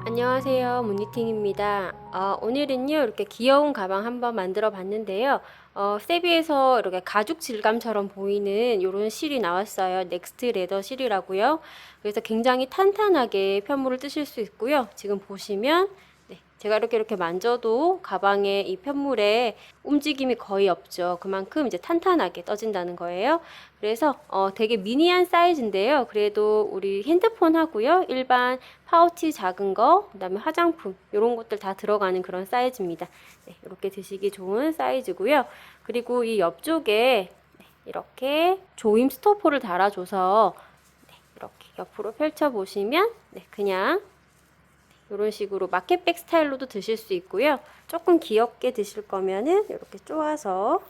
안녕하세요, 문니팅입니다. 오늘은요 이렇게 귀여운 가방 한번 만들어 봤는데요. 세비에서 이렇게 가죽 질감처럼 보이는 이런 실이 나왔어요. 넥스트 레더 실이라고요. 그래서 굉장히 탄탄하게 편물을 뜨실 수 있고요. 지금 보시면 네, 제가 이렇게 만져도 가방에 이 편물에 움직임이 거의 없죠. 그만큼 이제 탄탄하게 떠진다는 거예요. 그래서 되게 미니한 사이즈인데요. 그래도 우리 핸드폰 하고요. 일반 파우치 작은 거, 그다음에 화장품 이런 것들 다 들어가는 그런 사이즈입니다. 네, 이렇게 드시기 좋은 사이즈고요. 그리고 이 옆쪽에 네, 이렇게 조임 스토퍼를 달아줘서 네, 이렇게 옆으로 펼쳐 보시면 네, 그냥 이런 식으로 마켓백 스타일로도 드실 수 있고요. 조금 귀엽게 드실 거면은 이렇게 쪼아서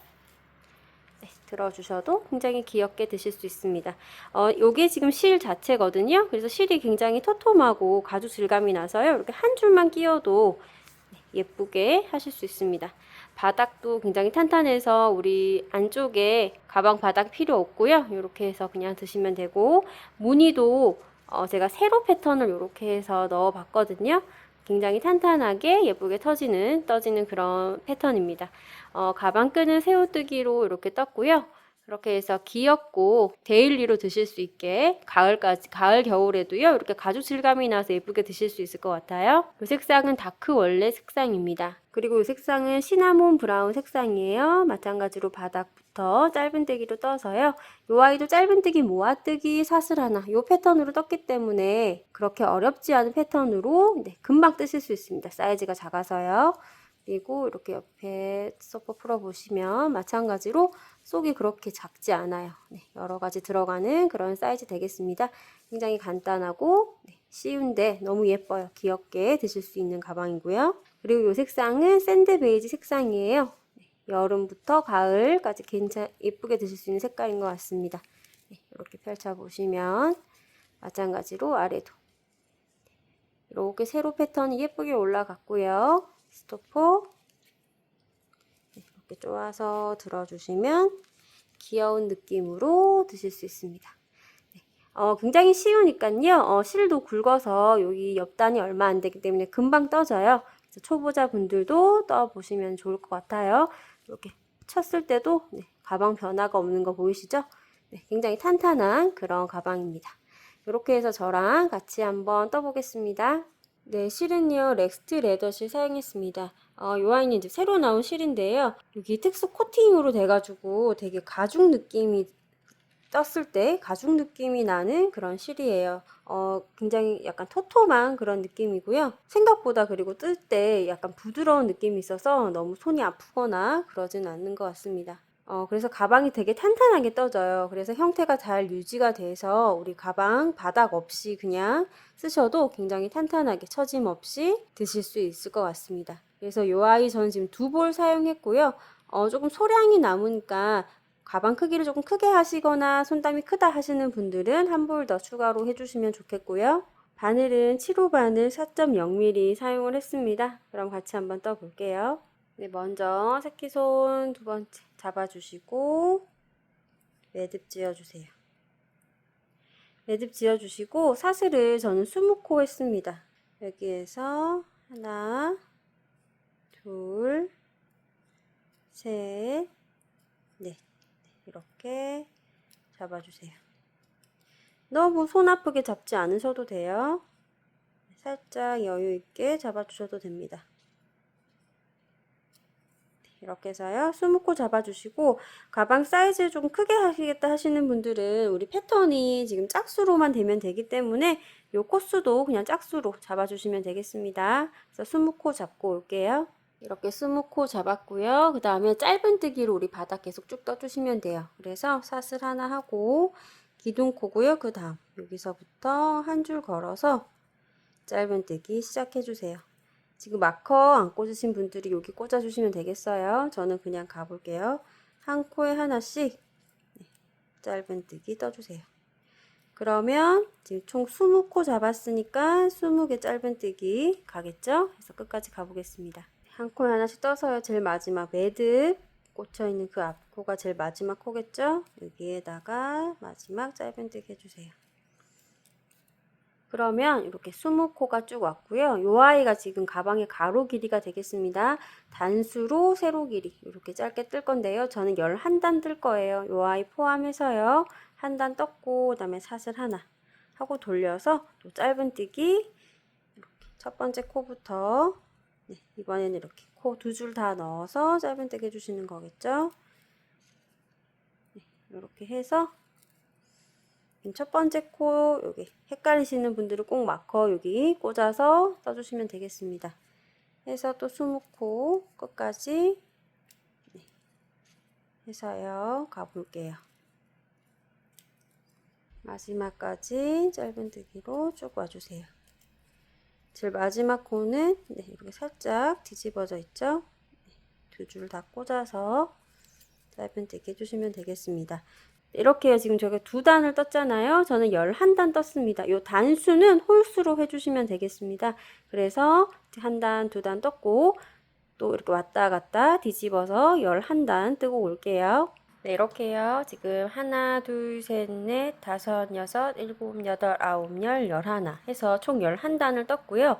네, 들어주셔도 굉장히 귀엽게 드실 수 있습니다. 요게 지금 실 자체거든요. 그래서 실이 굉장히 토톰하고 가죽 질감이 나서요. 이렇게 한 줄만 끼워도 네, 예쁘게 하실 수 있습니다. 바닥도 굉장히 탄탄해서 우리 안쪽에 가방 바닥 필요 없고요. 이렇게 해서 그냥 드시면 되고, 무늬도 제가 세로 패턴을 이렇게 해서 넣어 봤거든요. 굉장히 탄탄하게 예쁘게 떠지는 그런 패턴입니다. 가방끈은 새우뜨기로 이렇게 떴고요. 그렇게 해서 귀엽고 데일리로 드실 수 있게 가을 겨울에도요 이렇게 가죽 질감이 나서 예쁘게 드실 수 있을 것 같아요. 이 색상은 다크 원래 색상입니다. 그리고 이 색상은 시나몬 브라운 색상이에요. 마찬가지로 바닥부터 짧은뜨기로 떠서요. 이 아이도 짧은뜨기, 모아뜨기, 사슬하나 이 패턴으로 떴기 때문에 그렇게 어렵지 않은 패턴으로 네, 금방 뜨실 수 있습니다. 사이즈가 작아서요. 그리고 이렇게 옆에 서퍼 풀어보시면 마찬가지로 속이 그렇게 작지 않아요. 네, 여러 가지 들어가는 그런 사이즈 되겠습니다. 굉장히 간단하고 네, 쉬운데 너무 예뻐요. 귀엽게 드실 수 있는 가방이고요. 그리고 이 색상은 샌드 베이지 색상이에요. 네, 여름부터 가을까지 예쁘게 드실 수 있는 색깔인 것 같습니다. 네, 이렇게 펼쳐보시면 마찬가지로 아래도 이렇게 세로 패턴이 예쁘게 올라갔고요. 스토퍼 이렇게 쪼아서 들어주시면 귀여운 느낌으로 드실 수 있습니다. 네. 굉장히 쉬우니까요. 실도 굵어서 여기 옆단이 얼마 안 되기 때문에 금방 떠져요. 그래서 초보자분들도 떠보시면 좋을 것 같아요. 이렇게 쳤을 때도 네, 가방 변화가 없는 거 보이시죠? 네, 굉장히 탄탄한 그런 가방입니다. 이렇게 해서 저랑 같이 한번 떠보겠습니다. 네, 실은요, 렉스트 레더실 사용했습니다. 요 아이는 이제 새로 나온 실인데요. 여기 특수 코팅으로 돼가지고 되게 가죽 느낌이 떴을 때 가죽 느낌이 나는 그런 실이에요. 굉장히 약간 토톰한 그런 느낌이고요. 생각보다 그리고 뜰 때 약간 부드러운 느낌이 있어서 너무 손이 아프거나 그러진 않는 것 같습니다. 그래서 가방이 되게 탄탄하게 떠져요. 그래서 형태가 잘 유지가 돼서 우리 가방 바닥 없이 그냥 쓰셔도 굉장히 탄탄하게 처짐 없이 드실 수 있을 것 같습니다. 그래서 이 아이 저는 지금 2볼 사용했고요. 조금 소량이 남으니까 가방 크기를 조금 크게 하시거나 손땀이 크다 하시는 분들은 한 볼 더 추가로 해주시면 좋겠고요. 바늘은 7호 바늘 4.0mm 사용을 했습니다. 그럼 같이 한번 떠볼게요. 네, 먼저 새끼손 두 번째 잡아주시고 매듭 지어주세요. 매듭 지어주시고 사슬을 저는 20코 했습니다. 여기에서 하나, 둘, 셋, 넷 이렇게 잡아주세요. 너무 손 아프게 잡지 않으셔도 돼요. 살짝 여유 있게 잡아주셔도 됩니다. 이렇게 해서요. 20코 잡아주시고 가방 사이즈 좀 크게 하시겠다 하시는 분들은 우리 패턴이 지금 짝수로만 되면 되기 때문에 요 코수도 그냥 짝수로 잡아주시면 되겠습니다. 그래서 20코 잡고 올게요. 이렇게 20코 잡았고요. 그 다음에 짧은뜨기로 우리 바닥 계속 쭉 떠주시면 돼요. 그래서 사슬 하나 하고 기둥코고요. 그 다음 여기서부터 한 줄 걸어서 짧은뜨기 시작해주세요. 지금 마커 안 꽂으신 분들이 여기 꽂아주시면 되겠어요. 저는 그냥 가볼게요. 한 코에 하나씩 짧은뜨기 떠주세요. 그러면 지금 총 20코 잡았으니까 20개 짧은뜨기 가겠죠? 그래서 끝까지 가보겠습니다. 한 코에 하나씩 떠서요. 제일 마지막 매듭 꽂혀있는 그 앞코가 제일 마지막 코겠죠? 여기에다가 마지막 짧은뜨기 해주세요. 그러면 이렇게 20코가 쭉 왔고요. 요 아이가 지금 가방의 가로 길이가 되겠습니다. 단수로 세로 길이 이렇게 짧게 뜰 건데요. 저는 11단 뜰 거예요. 요 아이 포함해서요. 한 단 떴고 그다음에 사슬 하나 하고 돌려서 또 짧은뜨기 이렇게 첫 번째 코부터 네, 이번에는 이렇게 코 두 줄 다 넣어서 짧은뜨기 해주시는 거겠죠. 네, 이렇게 해서 첫 번째 코 여기 헷갈리시는 분들은 꼭 마커 여기 꽂아서 써주시면 되겠습니다. 해서 또 20코 끝까지 네, 해서요 가볼게요. 마지막까지 짧은뜨기로 쭉 와주세요. 제일 마지막 코는 네, 이렇게 살짝 뒤집어져 있죠. 네, 두 줄 다 꽂아서 짧은뜨기 해주시면 되겠습니다. 이렇게요. 지금 저희가 2단을 떴잖아요. 저는 11단 떴습니다. 요 단수는 홀수로 해주시면 되겠습니다. 그래서 1단, 2단 떴고 또 이렇게 왔다 갔다 뒤집어서 11단 뜨고 올게요. 네, 이렇게요. 지금 하나, 둘, 셋, 넷, 다섯, 여섯, 일곱, 여덟, 아홉, 열, 열하나 해서 총 11단을 떴고요.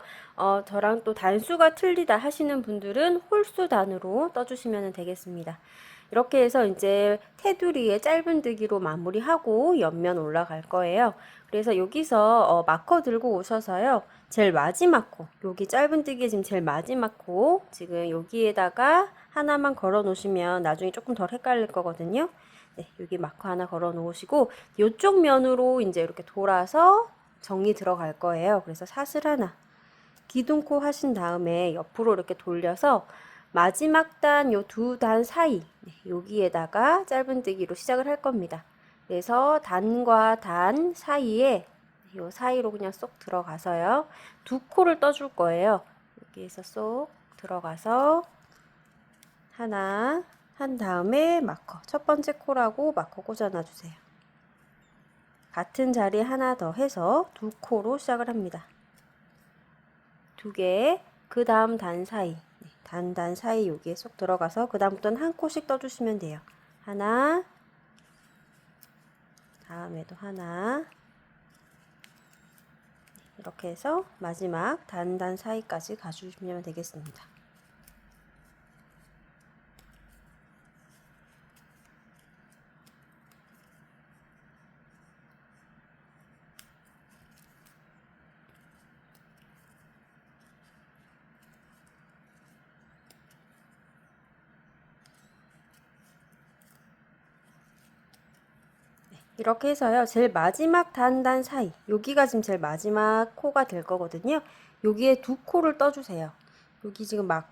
저랑 또 단수가 틀리다 하시는 분들은 홀수 단으로 떠주시면 되겠습니다. 이렇게 해서 이제 테두리에 짧은뜨기로 마무리하고 옆면 올라갈 거예요. 그래서 여기서 마커 들고 오셔서요. 제일 마지막 코, 여기 짧은뜨기에 지금 제일 마지막 코, 지금 여기에다가 하나만 걸어 놓으시면 나중에 조금 덜 헷갈릴 거거든요. 네, 여기 마커 하나 걸어 놓으시고 이쪽 면으로 이제 이렇게 돌아서 정리 들어갈 거예요. 그래서 사슬 하나, 기둥코 하신 다음에 옆으로 이렇게 돌려서 마지막 단 요 2단 사이 여기에다가 짧은뜨기로 시작을 할 겁니다. 그래서 단과 단 사이에 요 사이로 그냥 쏙 들어가서요. 2코를 떠줄 거예요. 여기에서 쏙 들어가서 하나 한 다음에 마커 첫 번째 코라고 마커 꽂아놔 주세요. 같은 자리에 하나 더 해서 2코로 시작을 합니다. 2개, 그 다음 단 사이 단 사이 여기에 쏙 들어가서 그 다음부터는 한 코씩 떠주시면 돼요. 하나, 다음에도 하나, 이렇게 해서 마지막 단 사이까지 가주시면 되겠습니다. 이렇게 해서요. 제일 마지막 단 사이 여기가 지금 제일 마지막 코가 될 거거든요. 여기에 2코를 떠주세요. 여기 지금 막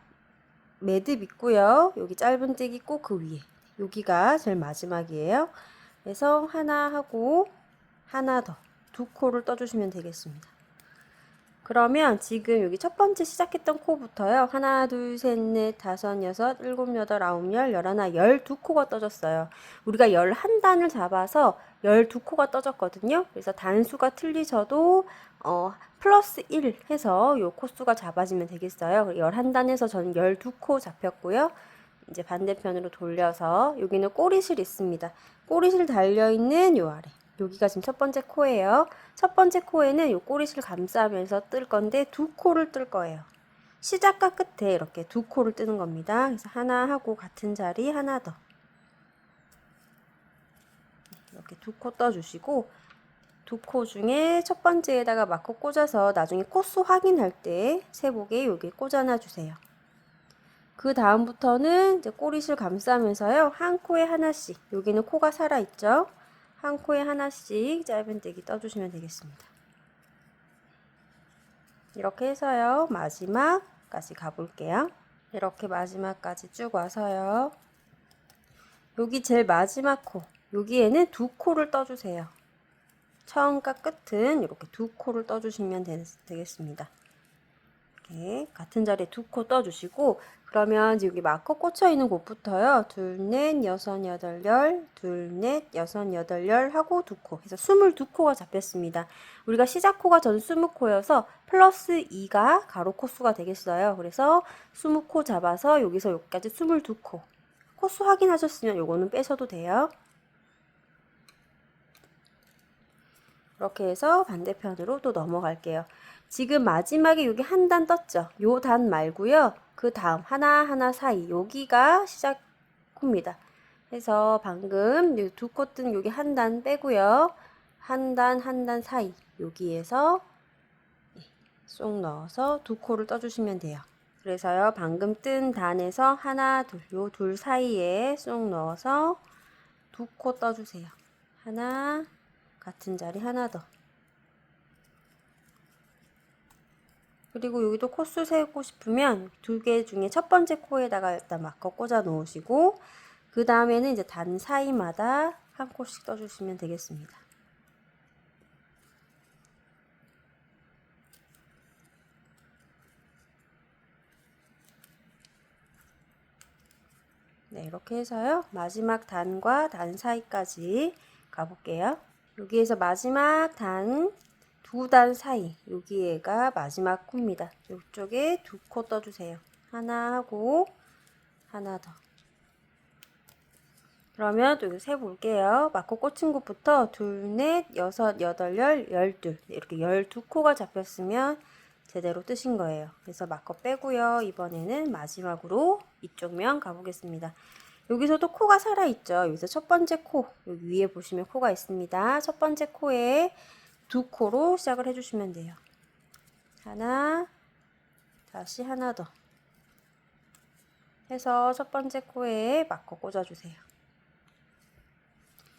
매듭 있고요. 여기 짧은뜨기 꼭 그 위에 여기가 제일 마지막이에요. 그래서 하나 하고 하나 더 2코를 떠주시면 되겠습니다. 그러면 지금 여기 첫 번째 시작했던 코부터요. 하나, 둘, 셋, 넷, 다섯, 여섯, 일곱, 여덟, 아홉, 열, 열하나, 12코가 떠졌어요. 우리가 11단을 잡아서 12코가 떠졌거든요. 그래서 단수가 틀리셔도 플러스 1 해서 요 코수가 잡아지면 되겠어요. 11단에서 저는 12코 잡혔고요. 이제 반대편으로 돌려서 여기는 꼬리실 있습니다. 꼬리실 달려있는 요 아래. 여기가 지금 첫 번째 코예요. 첫 번째 코에는 요 꼬리실 감싸면서 뜰 건데 2코를 뜰 거예요. 시작과 끝에 이렇게 2코를 뜨는 겁니다. 그래서 하나 하고 같은 자리 하나 더. 이렇게 2코 떠주시고 2코 중에 첫 번째에다가 마커 꽂아서 나중에 코수 확인할 때 세복에 여기 꽂아놔 주세요. 그 다음부터는 이제 꼬리실 감싸면서요. 한 코에 하나씩. 여기는 코가 살아있죠. 한 코에 하나씩 짧은뜨기 떠주시면 되겠습니다. 이렇게 해서요. 마지막까지 가볼게요. 이렇게 마지막까지 쭉 와서요. 여기 제일 마지막 코. 여기에는 2코를 떠주세요. 처음과 끝은 이렇게 2코를 떠주시면 되겠습니다. 이렇게 같은 자리에 2코 떠주시고 그러면 여기 마커 꽂혀 있는 곳부터요. 둘, 넷, 여섯, 여덟, 열, 둘, 넷, 여섯, 여덟, 열 하고 2코 해서 22코가 잡혔습니다. 우리가 시작 코가 전 20코여서 플러스 2가 가로 코수가 되겠어요. 그래서 20코 잡아서 여기서 여기까지 22코. 코수 확인하셨으면 요거는 빼셔도 돼요. 이렇게 해서 반대편으로 또 넘어갈게요. 지금 마지막에 여기 한 단 떴죠? 요 단 말고요. 그 다음 하나하나 사이 여기가 시작 코입니다. 그래서 방금 두 코 뜬 여기 한 단 빼고요. 한 단 사이 여기에서 쏙 넣어서 두 코를 떠주시면 돼요. 그래서요, 방금 뜬 단에서 하나, 둘, 요 둘 사이에 쏙 넣어서 두 코 떠주세요. 하나, 같은 자리 하나 더. 그리고 여기도 코수 세우고 싶으면 두 개 중에 첫 번째 코에다가 일단 마커 꽂아 놓으시고, 그 다음에는 이제 단 사이마다 한 코씩 떠주시면 되겠습니다. 네, 이렇게 해서요, 마지막 단과 단 사이까지 가볼게요. 여기에서 마지막 단, 두 단 사이, 여기가 마지막 코입니다. 이쪽에 두 코 떠주세요. 하나 하고 하나 더. 그러면 또 세 볼게요. 마커 꽂힌 곳부터 둘, 넷, 여섯, 여덟, 열둘. 이렇게 12코가 잡혔으면 제대로 뜨신 거예요. 그래서 마커 빼고요. 이번에는 마지막으로 이쪽 면 가보겠습니다. 여기서도 코가 살아있죠. 여기서 첫 번째 코, 여기 위에 보시면 코가 있습니다. 첫 번째 코에 두 코로 시작을 해주시면 돼요. 하나, 다시 하나 더 해서 첫 번째 코에 마커 꽂아주세요.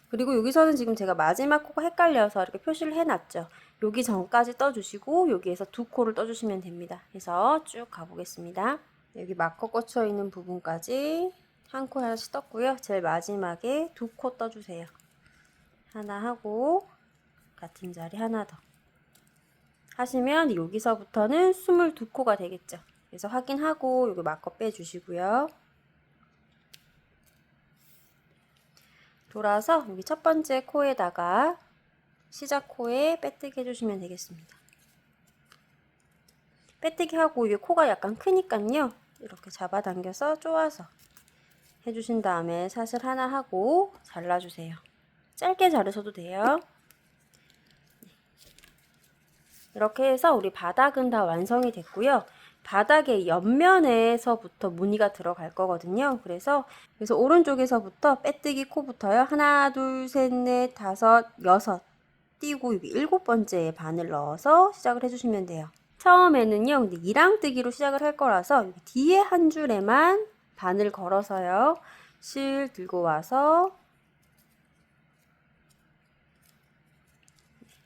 그리고 여기서는 지금 제가 마지막 코가 헷갈려서 이렇게 표시를 해놨죠. 여기 전까지 떠주시고 여기에서 두 코를 떠주시면 됩니다. 그래서 쭉 가보겠습니다. 여기 마커 꽂혀 있는 부분까지 한 코 하나씩 떴고요. 제일 마지막에 두 코 떠주세요. 하나 하고 같은 자리 하나 더 하시면 여기서부터는 22코가 되겠죠. 그래서 확인하고 여기 마커 빼주시고요. 돌아서 여기 첫 번째 코에다가 시작 코에 빼뜨기 해주시면 되겠습니다. 빼뜨기 하고 이게 코가 약간 크니까요. 이렇게 잡아당겨서 쪼아서 해주신 다음에 사슬 하나 하고 잘라주세요. 짧게 자르셔도 돼요. 이렇게 해서 우리 바닥은 다 완성이 됐고요. 바닥의 옆면에서부터 무늬가 들어갈 거거든요. 그래서 오른쪽에서부터 빼뜨기 코부터요. 하나, 둘, 셋, 넷, 다섯, 여섯 띄고 여기 7번째에 바늘 넣어서 시작을 해주시면 돼요. 처음에는요, 근데 이랑뜨기로 시작을 할 거라서 여기 뒤에 한 줄에만 바늘 걸어서요. 실 들고 와서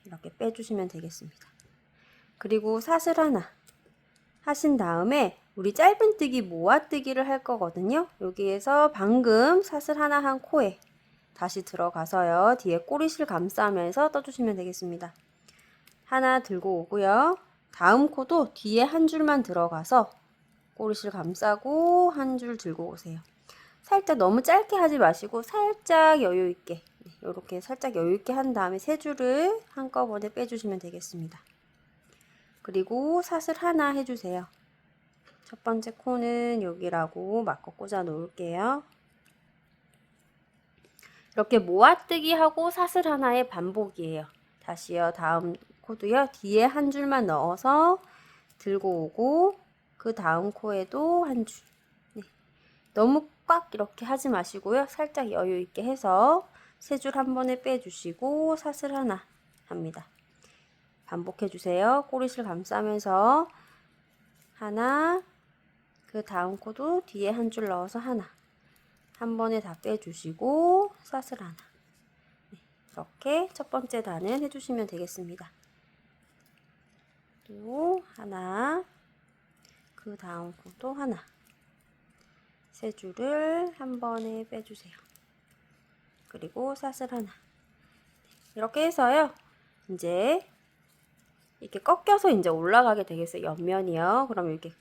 이렇게 빼주시면 되겠습니다. 그리고 사슬 하나 하신 다음에 우리 짧은뜨기 모아뜨기를 할 거거든요. 여기에서 방금 사슬 하나 한 코에 다시 들어가서요. 뒤에 꼬리실 감싸면서 떠주시면 되겠습니다. 하나 들고 오고요. 다음 코도 뒤에 한 줄만 들어가서 꼬리실 감싸고 한 줄 들고 오세요. 살짝 너무 짧게 하지 마시고 살짝 여유 있게 이렇게 살짝 여유 있게 한 다음에 세 줄을 한꺼번에 빼주시면 되겠습니다. 그리고 사슬 하나 해주세요. 첫 번째 코는 여기라고 마커 꽂아 놓을게요. 이렇게 모아뜨기 하고 사슬 하나의 반복이에요. 다시요. 다음 코도요. 뒤에 한 줄만 넣어서 들고 오고 그 다음 코에도 한 줄. 네. 너무 꽉 이렇게 하지 마시고요. 살짝 여유 있게 해서 세 줄 한 번에 빼주시고 사슬 하나 합니다. 반복해 주세요. 꼬리실 감싸면서 하나, 그 다음 코도 뒤에 한 줄 넣어서 하나, 한 번에 다 빼주시고 사슬 하나. 네, 이렇게 첫 번째 단은 해주시면 되겠습니다. 또 하나, 그 다음 코도 하나, 세 줄을 한 번에 빼주세요. 그리고 사슬 하나. 이렇게 해서요. 이제 이렇게 꺾여서 이제 올라가게 되겠어요. 옆면이요. 그럼 이렇게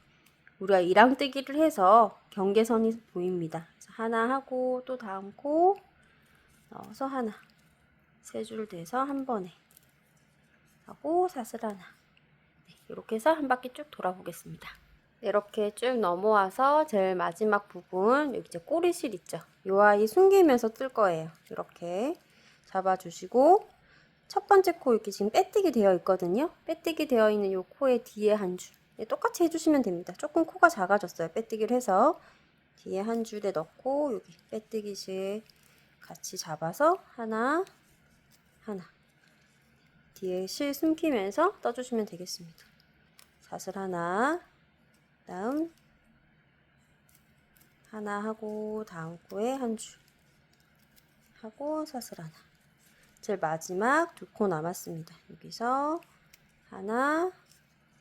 우리가 이랑뜨기를 해서 경계선이 보입니다. 그래서 하나 하고 또 다음 코 넣어서 하나, 세 줄 대서 한 번에 하고 사슬 하나. 네, 이렇게 해서 한 바퀴 쭉 돌아보겠습니다. 이렇게 쭉 넘어와서 제일 마지막 부분 여기 이제 꼬리실 있죠. 이 아이 숨기면서 뜰 거예요. 이렇게 잡아주시고 첫 번째 코 이렇게 지금 빼뜨기 되어 있거든요. 빼뜨기 되어 있는 요 코의 뒤에 한 줄. 똑같이 해주시면 됩니다. 조금 코가 작아졌어요. 빼뜨기를 해서 뒤에 한 줄에 넣고 여기 빼뜨기실 같이 잡아서 하나, 하나. 뒤에 실 숨기면서 떠주시면 되겠습니다. 사슬 하나, 다음 하나 하고 다음 코에 한 줄 하고 사슬 하나. 제일 마지막 두 코 남았습니다. 여기서 하나,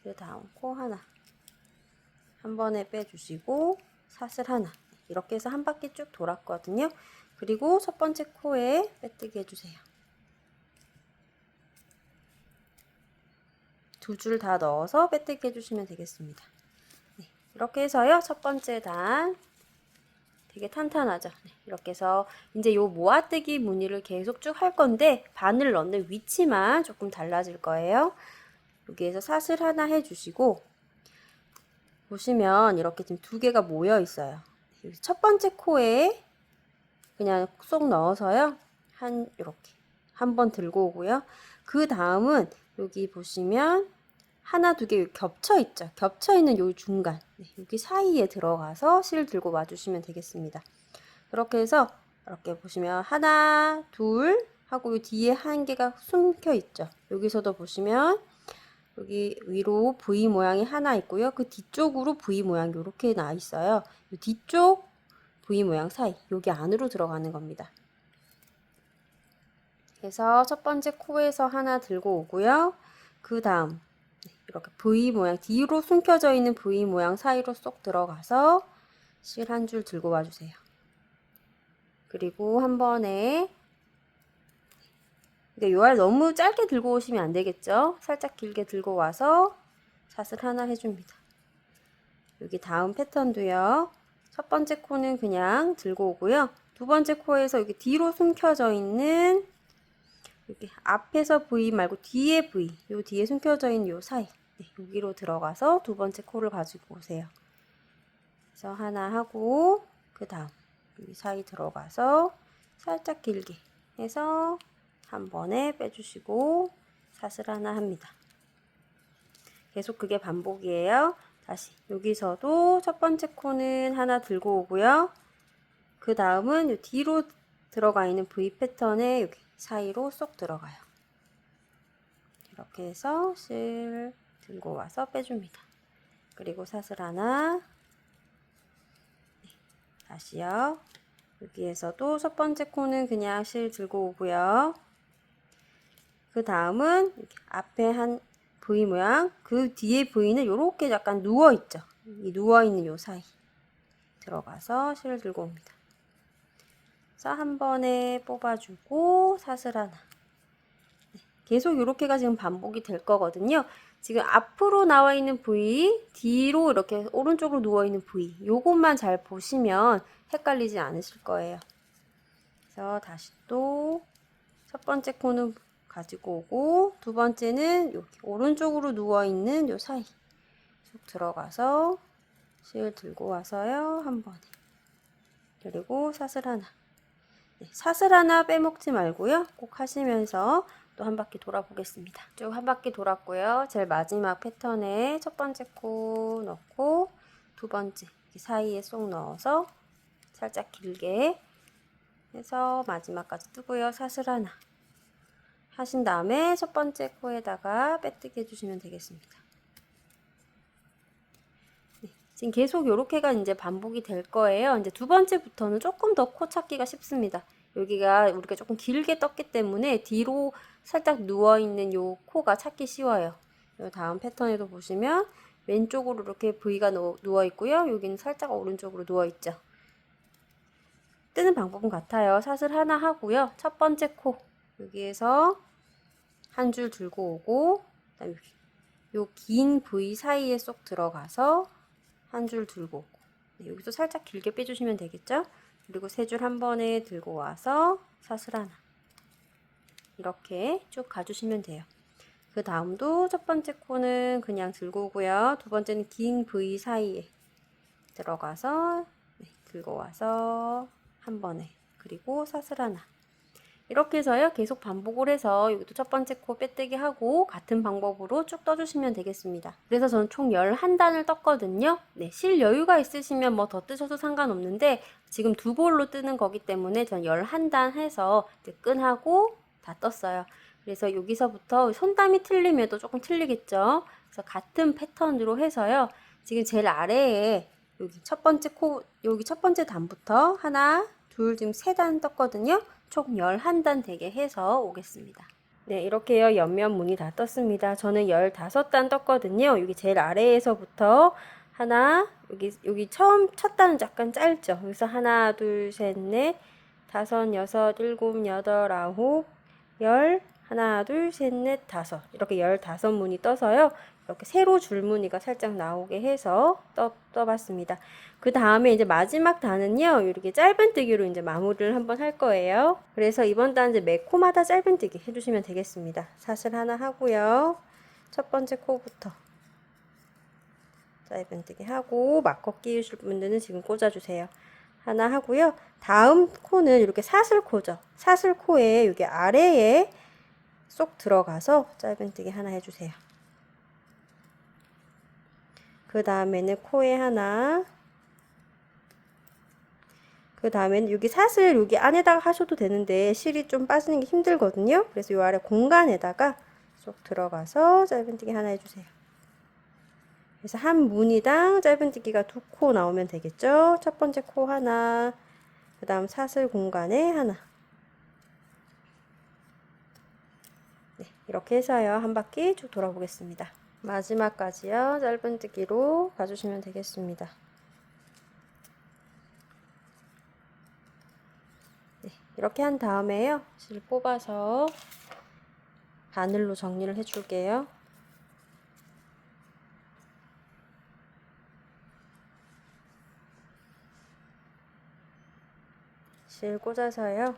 그 다음 코 하나. 한 번에 빼주시고 사슬 하나. 이렇게 해서 한 바퀴 쭉 돌았거든요. 그리고 첫 번째 코에 빼뜨기 해주세요. 두 줄 다 넣어서 빼뜨기 해주시면 되겠습니다. 네, 이렇게 해서요. 첫 번째 단 되게 탄탄하죠. 네, 이렇게 해서 이제 요 모아뜨기 무늬를 계속 쭉 할 건데 바늘 넣는 위치만 조금 달라질 거예요. 여기에서 사슬 하나 해주시고 보시면 이렇게 지금 두 개가 모여 있어요. 첫 번째 코에 그냥 쏙 넣어서요. 이렇게 한 번 들고 오고요. 그 다음은 여기 보시면 하나 두 개 겹쳐 있죠. 겹쳐 있는 요 중간 여기 사이에 들어가서 실 들고 와주시면 되겠습니다. 그렇게 해서 이렇게 보시면 하나 둘 하고 요 뒤에 한 개가 숨겨 있죠. 여기서도 보시면 여기 위로 V 모양이 하나 있고요. 그 뒤쪽으로 V 모양 이렇게 나 있어요. 이 뒤쪽 V 모양 사이 여기 안으로 들어가는 겁니다. 그래서 첫 번째 코에서 하나 들고 오고요. 그 다음 이렇게 V 모양 뒤로 숨겨져 있는 V 모양 사이로 쏙 들어가서 실 한 줄 들고 와주세요. 그리고 한 번에 요알 너무 짧게 들고 오시면 안 되겠죠. 살짝 길게 들고 와서 사슬 하나 해줍니다. 여기 다음 패턴도요. 첫 번째 코는 그냥 들고 오고요. 두 번째 코에서 여기 뒤로 숨겨져 있는 여기 앞에서 V 말고 뒤에 V, 요 뒤에 숨겨져 있는 요 사이 여기로 들어가서 두 번째 코를 가지고 오세요. 그래서 하나 하고 그 다음 여기 사이 들어가서 살짝 길게 해서 한 번에 빼주시고 사슬 하나 합니다. 계속 그게 반복이에요. 다시 여기서도 첫 번째 코는 하나 들고 오고요. 그 다음은 뒤로 들어가 있는 V 패턴에 여기 사이로 쏙 들어가요. 이렇게 해서 실 들고 와서 빼줍니다. 그리고 사슬 하나 다시요. 여기에서도 첫 번째 코는 그냥 실 들고 오고요. 그 다음은 앞에 한 V 모양, 그 뒤에 V는 이렇게 약간 누워있죠. 이 누워있는 요 사이 들어가서 실을 들고 옵니다. 그래서 한 번에 뽑아주고 사슬 하나. 계속 이렇게가 지금 반복이 될 거거든요. 지금 앞으로 나와 있는 V, 뒤로 이렇게 오른쪽으로 누워있는 V, 요것만 잘 보시면 헷갈리지 않으실 거예요. 그래서 다시 또 첫 번째 코는 가지고 오고 두 번째는 여기 오른쪽으로 누워있는 요 사이 쭉 들어가서 실 들고 와서요. 한 번에 그리고 사슬 하나. 사슬 하나 빼먹지 말고요. 꼭 하시면서 또 한 바퀴 돌아보겠습니다. 쭉 한 바퀴 돌았고요. 제일 마지막 패턴에 첫 번째 코 넣고 두 번째 사이에 쏙 넣어서 살짝 길게 해서 마지막까지 뜨고요. 사슬 하나 하신 다음에 첫 번째 코에다가 빼뜨기 해주시면 되겠습니다. 지금 계속 이렇게가 이제 반복이 될 거예요. 이제 두 번째부터는 조금 더 코 찾기가 쉽습니다. 여기가 우리가 조금 길게 떴기 때문에 뒤로 살짝 누워있는 요 코가 찾기 쉬워요. 요 다음 패턴에도 보시면 왼쪽으로 이렇게 V가 누워있고요. 여기는 살짝 오른쪽으로 누워있죠. 뜨는 방법은 같아요. 사슬 하나 하고요. 첫 번째 코 여기에서 한 줄 들고 오고 그다음에 요 긴 V 사이에 쏙 들어가서 한 줄 들고 오고 여기서 살짝 길게 빼주시면 되겠죠? 그리고 세 줄 한 번에 들고 와서 사슬 하나 이렇게 쭉 가주시면 돼요. 그 다음도 첫 번째 코는 그냥 들고 오고요. 두 번째는 긴 V 사이에 들어가서 들고 와서 한 번에 그리고 사슬 하나 이렇게 해서요. 계속 반복을 해서 여기도 첫 번째 코 빼뜨기 하고 같은 방법으로 쭉 떠주시면 되겠습니다. 그래서 저는 총 11단을 떴거든요. 네, 실 여유가 있으시면 뭐 더 뜨셔도 상관없는데 지금 두 볼로 뜨는 거기 때문에 저는 11단 해서 끈하고 다 떴어요. 그래서 여기서부터 손땀이 틀리면 조금 틀리겠죠. 그래서 같은 패턴으로 해서요. 지금 제일 아래에 여기 첫 번째 코, 여기 첫 번째 단부터 하나, 둘, 지금 3단 떴거든요. 총 11단 되게 해서 오겠습니다. 네, 이렇게요. 옆면 무늬 다 떴습니다. 저는 15단 떴거든요. 여기 제일 아래에서부터 하나, 여기 처음 첫 단은 약간 짧죠. 여기서 하나, 둘, 셋, 넷, 다섯, 여섯, 일곱, 여덟, 아홉, 열, 하나, 둘, 셋, 넷, 다섯. 이렇게 15무늬 떠서요. 이렇게 세로 줄무늬가 살짝 나오게 해서 떠봤습니다. 그 다음에 이제 마지막 단은요, 이렇게 짧은뜨기로 이제 마무리를 한번 할 거예요. 그래서 이번 단 이제 매 코마다 짧은뜨기 해주시면 되겠습니다. 사슬 하나 하고요. 첫 번째 코부터 짧은뜨기 하고 마커 끼우실 분들은 지금 꽂아주세요. 하나 하고요. 다음 코는 이렇게 사슬코죠. 사슬코에 여기 아래에 쏙 들어가서 짧은뜨기 하나 해주세요. 그 다음에는 코에 하나, 그 다음에는 여기 사슬 여기 안에다가 하셔도 되는데 실이 좀 빠지는 게 힘들거든요. 그래서 이 아래 공간에다가 쏙 들어가서 짧은뜨기 하나 해주세요. 그래서 한 무늬당 짧은뜨기가 2코 나오면 되겠죠. 첫 번째 코 하나, 그 다음 사슬 공간에 하나. 네, 이렇게 해서요. 한 바퀴 쭉 돌아보겠습니다. 마지막까지요. 짧은뜨기로 가주시면 되겠습니다. 네, 이렇게 한 다음에요. 실 뽑아서 바늘로 정리를 해줄게요. 실 꽂아서요.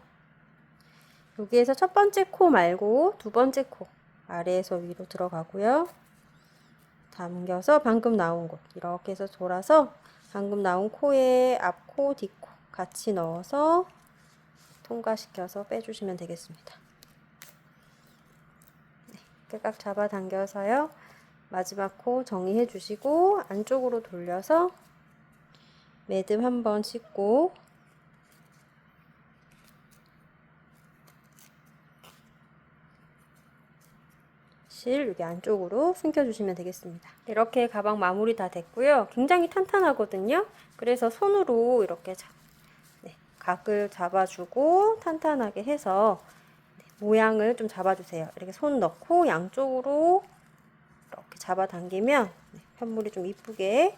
여기에서 첫 번째 코 말고 두 번째 코 아래에서 위로 들어가고요. 당겨서 방금 나온 곳 이렇게 해서 돌아서 방금 나온 코에 앞코, 뒷코 같이 넣어서 통과시켜서 빼주시면 되겠습니다. 네, 깨깍 잡아 당겨서요. 마지막 코 정리해 주시고 안쪽으로 돌려서 매듭 한번 짚고 실 여기 안쪽으로 숨겨주시면 되겠습니다. 이렇게 가방 마무리 다 됐고요. 굉장히 탄탄하거든요. 그래서 손으로 이렇게 각을 잡아주고 탄탄하게 해서 모양을 좀 잡아주세요. 이렇게 손 넣고 양쪽으로 이렇게 잡아당기면 편물이 좀 이쁘게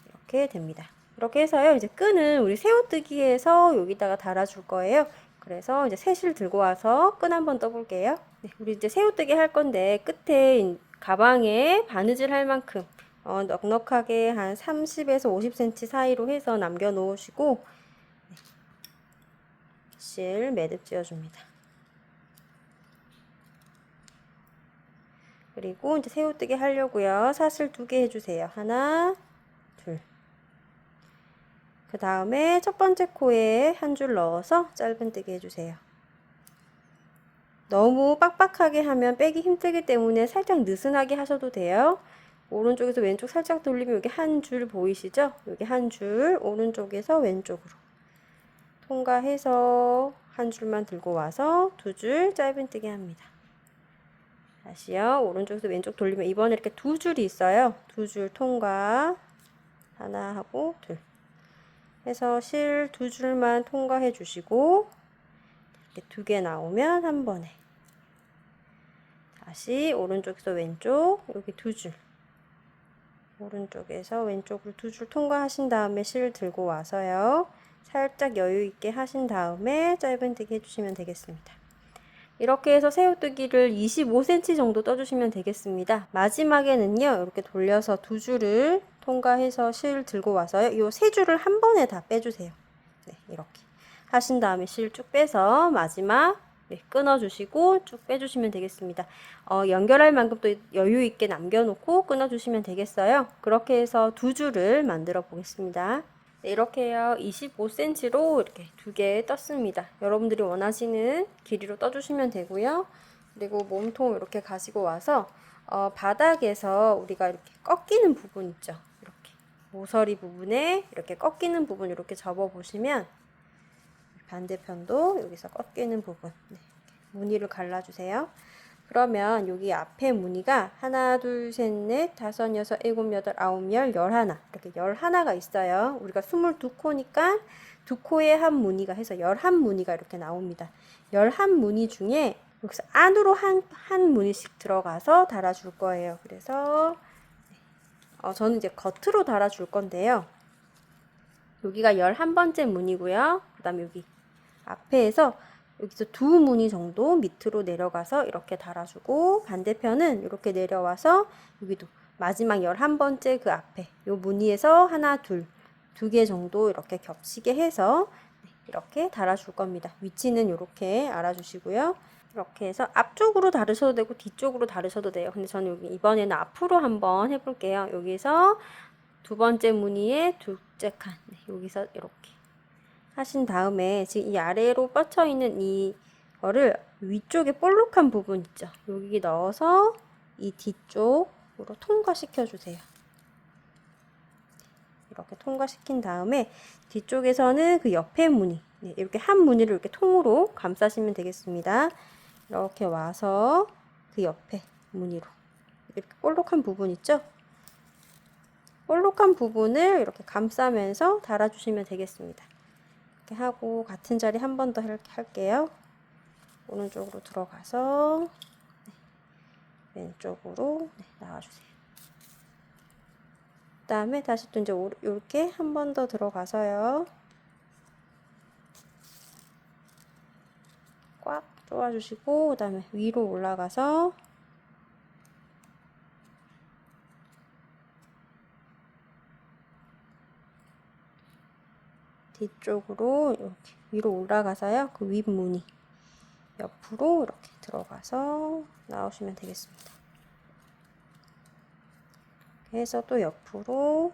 이렇게 됩니다. 이렇게 해서요. 이제 끈은 우리 새우뜨기에서 여기다가 달아줄 거예요. 그래서 이제 새실 들고 와서 끈 한번 떠볼게요. 네, 우리 이제 새우뜨기 할 건데 끝에 가방에 바느질 할 만큼 넉넉하게 한 30에서 50cm 사이로 해서 남겨 놓으시고 실 매듭 지어줍니다. 그리고 이제 새우뜨기 하려고요. 사슬 2개 해주세요. 하나, 둘. 그 다음에 첫 번째 코에 한 줄 넣어서 짧은뜨기 해주세요. 너무 빡빡하게 하면 빼기 힘들기 때문에 살짝 느슨하게 하셔도 돼요. 오른쪽에서 왼쪽 살짝 돌리면 여기 한 줄 보이시죠? 여기 한 줄 오른쪽에서 왼쪽으로 통과해서 한 줄만 들고 와서 2줄 짧은뜨기 합니다. 다시요. 오른쪽에서 왼쪽 돌리면 이번에 이렇게 2줄이 있어요. 2줄 통과 하나 하고 둘 해서 실 2줄만 통과해 주시고 이렇게 2개 나오면 한 번에 다시 오른쪽에서 왼쪽 여기 2줄 오른쪽에서 왼쪽으로 2줄 통과하신 다음에 실 들고 와서요. 살짝 여유 있게 하신 다음에 짧은뜨기 해주시면 되겠습니다. 이렇게 해서 새우뜨기를 25cm 정도 떠주시면 되겠습니다. 마지막에는요. 이렇게 돌려서 2줄을 통과해서 실 들고 와서요. 이 3줄을 한 번에 다 빼주세요. 네, 이렇게 하신 다음에 실 쭉 빼서 마지막 끊어주시고 쭉 빼주시면 되겠습니다. 연결할 만큼 또 여유 있게 남겨놓고 끊어주시면 되겠어요. 그렇게 해서 2줄을 만들어 보겠습니다. 네, 이렇게요. 25cm로 이렇게 2개 떴습니다. 여러분들이 원하시는 길이로 떠주시면 되고요. 그리고 몸통 이렇게 가지고 와서 바닥에서 우리가 이렇게 꺾이는 부분 있죠. 이렇게 모서리 부분에 이렇게 꺾이는 부분 이렇게 접어 보시면 반대편도 여기서 꺾이는 부분 무늬를 갈라주세요. 그러면 여기 앞에 무늬가 하나, 둘, 셋, 넷, 다섯, 여섯, 일곱, 여덟, 아홉, 열, 열하나 이렇게 11개가 있어요. 우리가 22코니까 두 코에 한 무늬가 해서 11무늬가 이렇게 나옵니다. 11무늬 중에 여기서 안으로 한 무늬씩 들어가서 달아줄 거예요. 그래서 저는 이제 겉으로 달아줄 건데요. 여기가 11번째 무늬고요. 그 다음에 여기 앞에서 여기서 2무늬 정도 밑으로 내려가서 이렇게 달아주고, 반대편은 이렇게 내려와서 여기도 마지막 11번째 그 앞에 요 무늬에서 하나, 둘, 2개 정도 이렇게 겹치게 해서 이렇게 달아줄 겁니다. 위치는 이렇게 알아주시고요. 이렇게 해서 앞쪽으로 다르셔도 되고 뒤쪽으로 다르셔도 돼요. 근데 저는 여기 이번에는 앞으로 한번 해볼게요. 여기서 2번째 무늬에 둘째 칸, 여기서 이렇게 하신 다음에 지금 이 아래로 뻗쳐 있는 이거를 위쪽에 볼록한 부분 있죠. 여기 넣어서 이 뒤쪽으로 통과시켜 주세요. 이렇게 통과시킨 다음에 뒤쪽에서는 그 옆에 무늬, 이렇게 한 무늬를 이렇게 통으로 감싸시면 되겠습니다. 이렇게 와서 그 옆에 무늬로 이렇게 볼록한 부분 있죠? 볼록한 부분을 이렇게 감싸면서 달아주시면 되겠습니다. 이렇게 하고 같은 자리 한 번 더 할게요. 오른쪽으로 들어가서 왼쪽으로 나와주세요. 그 다음에 다시 또 이제 이렇게 한 번 더 들어가서요. 꽉 조아주시고 그 다음에 위로 올라가서 뒤쪽으로 이렇게 위로 올라가서요. 그 윗무늬 옆으로 이렇게 들어가서 나오시면 되겠습니다. 이렇게 해서 또 옆으로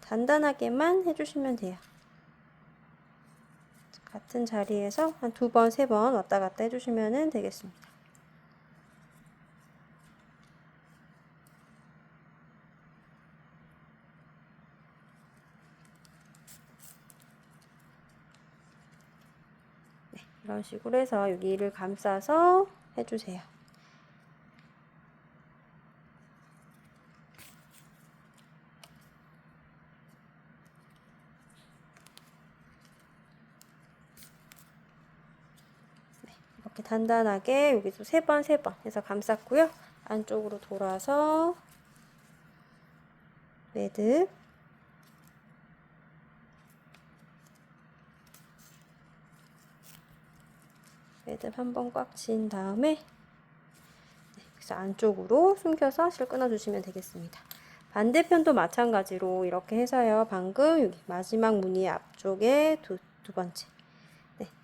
단단하게만 해주시면 돼요. 같은 자리에서 한 2번, 3번 왔다 갔다 해주시면 되겠습니다. 이런 식으로 해서 여기를 감싸서 해주세요. 이렇게 단단하게 여기서 3번, 3번 해서 감쌌고요. 안쪽으로 돌아서 매듭, 매듭 한번 꽉 친 다음에 그래서 안쪽으로 숨겨서 실 끊어주시면 되겠습니다. 반대편도 마찬가지로 이렇게 해서요. 방금 여기 마지막 무늬 앞쪽에 두 번째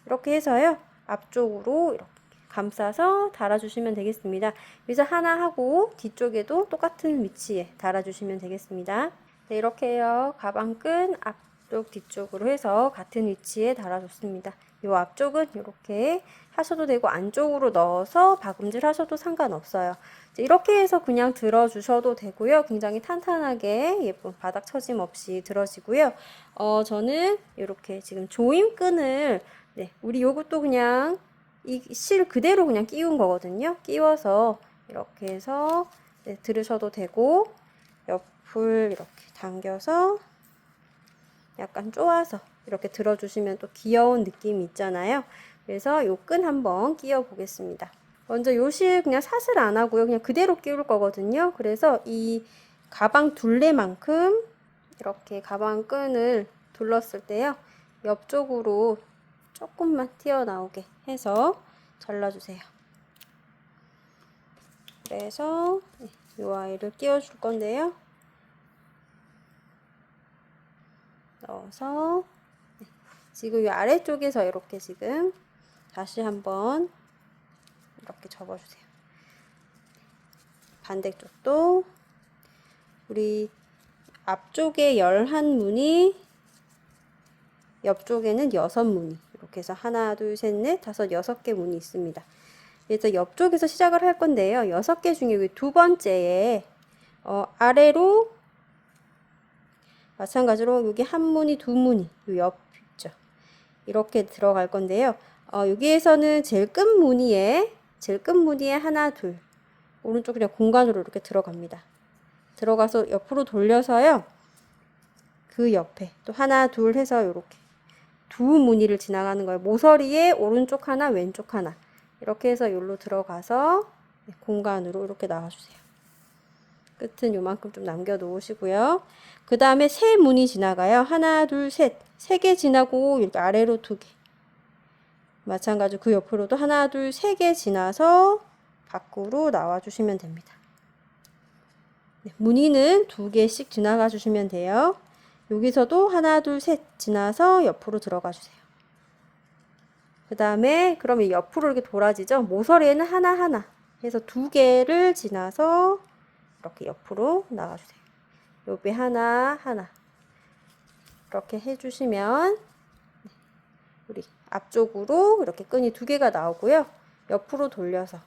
이렇게 해서요. 앞쪽으로 이렇게 감싸서 달아주시면 되겠습니다. 여기서 하나 하고 뒤쪽에도 똑같은 위치에 달아주시면 되겠습니다. 네, 이렇게요. 가방 끈 앞쪽 뒤쪽으로 해서 같은 위치에 달아줬습니다. 이 앞쪽은 이렇게 하셔도 되고 안쪽으로 넣어서 박음질 하셔도 상관없어요. 이렇게 해서 그냥 들어주셔도 되고요. 굉장히 탄탄하게 예쁜 바닥 처짐 없이 들어지고요. 저는 이렇게 지금 조임끈을 우리 요것도 그냥 이 실 그대로 그냥 끼운 거거든요. 끼워서 이렇게 해서 들으셔도 되고 옆을 이렇게 당겨서 약간 쪼아서 이렇게 들어주시면 또 귀여운 느낌이 있잖아요. 그래서 요 끈 한번 끼워 보겠습니다. 먼저 요 실 그냥 사슬 안 하고요. 그냥 그대로 끼울 거거든요. 그래서 이 가방 둘레만큼 이렇게 가방 끈을 둘렀을 때요. 옆쪽으로 조금만 튀어나오게 해서 잘라주세요. 그래서 이 아이를 끼워줄 건데요. 넣어서 지금 이 아래쪽에서 이렇게 지금 다시 한번 이렇게 접어주세요. 반대쪽도 우리 앞쪽에 11무늬, 옆쪽에는 6무늬. 이렇게 해서 하나, 둘, 셋, 넷, 다섯, 6개 무늬 있습니다. 그래서 옆쪽에서 시작을 할 건데요. 6개 중에 두 번째에 아래로 마찬가지로 여기 한 무늬, 두 무늬, 옆 있죠. 이렇게 들어갈 건데요. 여기에서는 제일 끝 무늬에 하나, 둘, 오른쪽 그냥 공간으로 이렇게 들어갑니다. 들어가서 옆으로 돌려서요. 그 옆에 또 하나, 둘 해서 이렇게 두 무늬를 지나가는 거예요. 모서리에 오른쪽 하나, 왼쪽 하나. 이렇게 해서 여기로 들어가서 공간으로 이렇게 나와주세요. 끝은 요만큼 좀 남겨 놓으시고요. 그 다음에 세 무늬 지나가요. 하나, 둘, 셋. 3개 지나고 이렇게 아래로 2개. 마찬가지로 그 옆으로도 하나, 둘, 3개 지나서 밖으로 나와 주시면 됩니다. 네, 무늬는 2개씩 지나가 주시면 돼요. 여기서도 하나, 둘, 셋 지나서 옆으로 들어가 주세요. 그 다음에 그러면 옆으로 이렇게 돌아지죠. 모서리에는 하나 해서 2개를 지나서 이렇게 옆으로 나가주세요. 요배 하나 이렇게 해주시면 우리 앞쪽으로 이렇게 끈이 2개가 나오고요. 옆으로 돌려서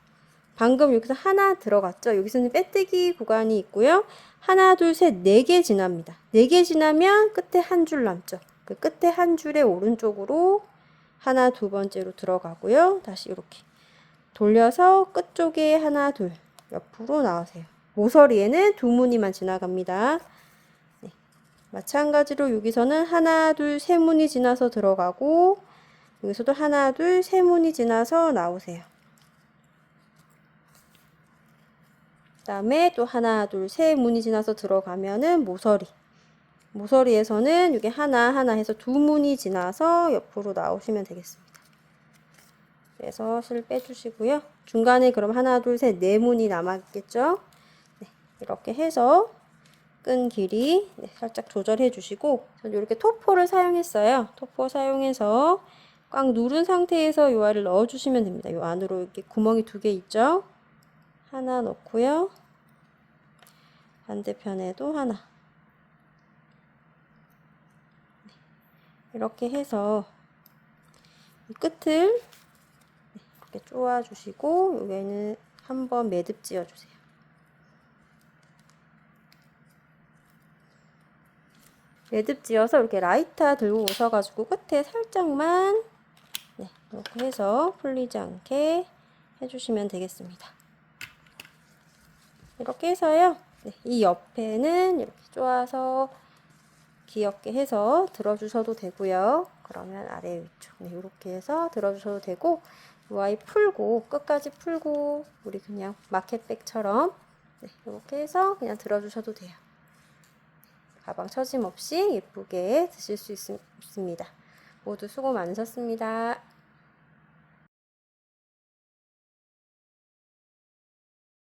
방금 여기서 하나 들어갔죠. 여기서는 빼뜨기 구간이 있고요. 하나, 둘, 셋, 4개 지납니다. 4개 지나면 끝에 한 줄 남죠. 그 끝에 한 줄의 오른쪽으로 하나, 두 번째로 들어가고요. 다시 이렇게 돌려서 끝쪽에 하나, 둘 옆으로 나오세요. 모서리에는 2무늬만 지나갑니다. 네. 마찬가지로 여기서는 하나, 둘, 3무늬 지나서 들어가고 여기서도 하나, 둘, 3무늬 지나서 나오세요. 그 다음에 또 하나, 둘, 3무늬 지나서 들어가면은 모서리에서는 이게 하나 해서 2무늬 지나서 옆으로 나오시면 되겠습니다. 그래서 실 빼주시고요. 중간에 그럼 하나, 둘, 셋, 4무늬 남았겠죠? 네, 이렇게 해서 끈 길이 살짝 조절해 주시고 저는 이렇게 토포를 사용했어요. 토포 사용해서 꽉 누른 상태에서 이 알을 넣어 주시면 됩니다. 이 안으로 이렇게 구멍이 2개 있죠? 하나 넣고요. 반대편에도 하나. 이렇게 해서 이 끝을 이렇게 쪼아 주시고 여기에는 한번 매듭 지어 주세요. 매듭 지어서 이렇게 라이터 들고 오셔가지고 끝에 살짝만 이렇게 해서 풀리지 않게 해주시면 되겠습니다. 이렇게 해서요. 이 옆에는 이렇게 쪼아서 귀엽게 해서 들어주셔도 되고요. 그러면 아래 위쪽 이렇게 해서 들어주셔도 되고 이 아이 풀고 끝까지 풀고 우리 그냥 마켓백처럼 이렇게 해서 그냥 들어주셔도 돼요. 가방 처짐 없이 예쁘게 드실 수 있습니다. 모두 수고 많으셨습니다.